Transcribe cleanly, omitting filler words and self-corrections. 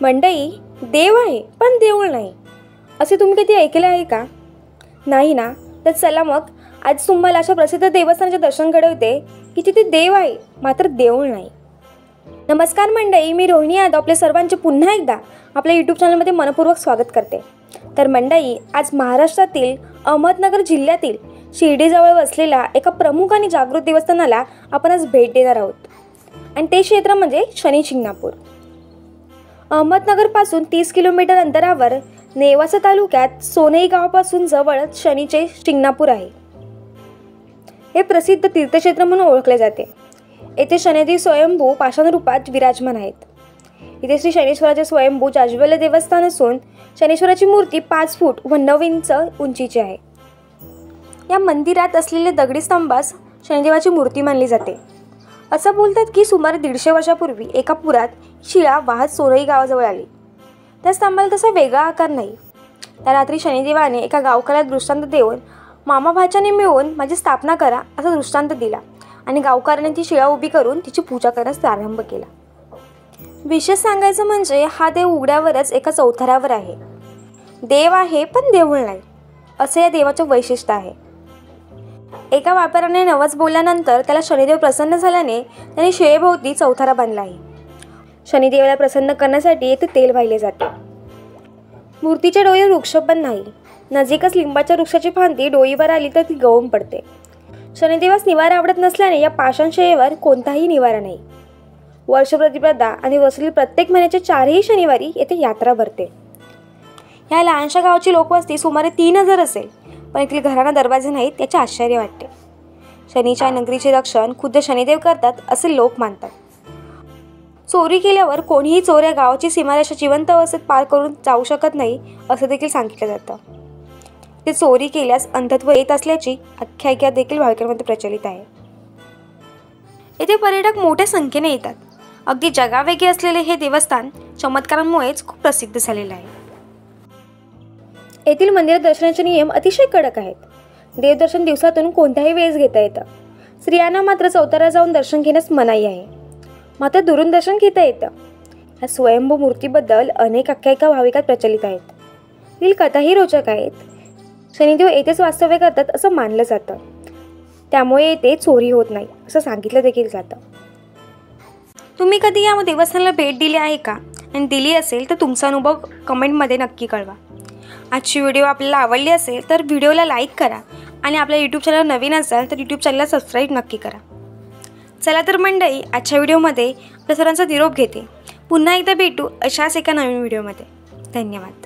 मंडई, देव आहे पण देऊळ नाही असे तुम्ही कधी ऐकले आहे का? नाही ना? तर चला मग आज तुम्हाला अशा प्रसिद्ध देवस्थानाचे दर्शन घडवते की जिथे देव आहे मात्र देऊळ नाही. नमस्कार मंडळी, मी रोहिणी यादव आपल्या सर्वांचे पुन्हा एकदा आपल्या यूट्यूब चॅनलमध्ये मनपूर्वक स्वागत करते. तर मंडळी, आज महाराष्ट्रातील अहमदनगर जिल्ह्यातील शिर्डीजवळ वसलेल्या एका प्रमुख आणि जागृत देवस्थानाला आपण आज भेट देणार आहोत आणि ते क्षेत्र म्हणजे शनी शिंगणापूर. अहमदनगरपासून 30 किलोमीटर अंतरावर नेवासा तालुक्यात सोनई गावापासून जवळच शनीचे शिंगणापूर आहे. हे प्रसिद्ध तीर्थक्षेत्र म्हणून ओळखले जाते. येथे शनिदेव स्वयंभू पाषाण रूपात विराजमान आहेत. इथे श्री शनीश्वराचे स्वयंभू जाज्वल्य देवस्थान असून शनीश्वराची मूर्ती 5 फूट व 9 इंच उंचीची आहे. या मंदिरात असलेले दगडी स्तंभास शनिदेवाची मूर्ती मानली जाते. असं बोलतात की सुमारे 150 वर्षापूर्वी एका पुरात शिळा वाहत सोनई गावाजवळ आली. त्या स्तंभाला तसा वेगळा आकार नाही. त्या रात्री शनिदेवाने एका गावकऱ्याला दृष्टांत देऊन मामा भाच्याने मिळून माझी स्थापना करा असा दृष्टांत दिला आणि गावकऱ्याने ती शिळा उभी करून तिची पूजा करण्यास प्रारंभ केला. विशेष सांगायचं म्हणजे हा देव उघड्यावरच एका चौथऱ्यावर आहे. देव आहे पण देऊळ नाही असं या देवाचं वैशिष्ट्य आहे. एका व्यापाऱ्याने नवस बोलल्यानंतर त्याला शनिदेव प्रसन्न झाल्याने त्याने शिळेभोवती चौथरा बांधला आहे. शनिदेवाला प्रसन्न करण्यासाठी येथे तेल वाहिले जाते. मूर्तीच्या डोळी वृक्ष पण नाही. नजीकच लिंबाच्या वृक्षाची फांदी डोईवर आली तर ती गळून पडते. शनिदेवास निवारा आवडत नसल्याने या पाषाण शिळेवर कोणताही निवारा नाही. वर्ष प्रतिपदा आणि वर्षातील प्रत्येक महिन्याच्या 4ही शनिवारी येथे यात्रा भरते. या लहानशा गावाची लोकवस्ती सुमारे 3000 असेल, पण येथील घरांना दरवाजे नाहीत याचे आश्चर्य वाटते. शनीच्या नगरीचे रक्षण खुद्द शनिदेव करतात असे लोक मानतात. चोरी केल्यावर कोणीही चोर या गावाची सीमारेषा जिवंत अवस्थेत पार करून जाऊ शकत नाही असं देखील सांगितलं जातं. ते चोरी केल्यास अंधत्व येत असल्याची आख्यायिका देखील भाविकांमध्ये प्रचलित आहे. येथे पर्यटक मोठ्या संख्येने येतात. अगदी जगावेगळे असलेले हे देवस्थान चमत्कारांमुळेच खूप प्रसिद्ध झालेलं आहे. येथील मंदिर दर्शनाचे नियम अतिशय कडक आहेत. देवदर्शन दिवसातून कोणत्याही वेळेस घेता येतं. स्त्रियांना मात्र चौथऱ्यावर जाऊन दर्शन घेण्यास मनाई आहे, मात्र दुरून दर्शन घेता येतं. या स्वयंभू मूर्तीबद्दल अनेक आख्यायिका भाविकात प्रचलित आहेत. येथील कथाही रोचक आहेत. शनिदेव येथेच वास्तव्य करतात असं मानलं जातं, त्यामुळे येथे चोरी होत नाही असं सांगितलं देखील जातं. तुम्ही कधी या देवस्थानाला भेट दिली आहे का? आणि दिली असेल तर तुमचा अनुभव कमेंटमध्ये नक्की कळवा. आजची व्हिडिओ आपल्याला आवडली असेल तर व्हिडिओला लाईक करा आणि आपल्या यूट्यूब चॅनल नवीन असेल तर यूट्यूब चॅनलला सबस्क्राईब नक्की करा. चला तर मंडळी, आजच्या व्हिडिओमध्ये आपल्या सर्वांचा निरोप घेते. पुन्हा एकदा भेटू अशाच एका नवीन व्हिडिओमध्ये. धन्यवाद.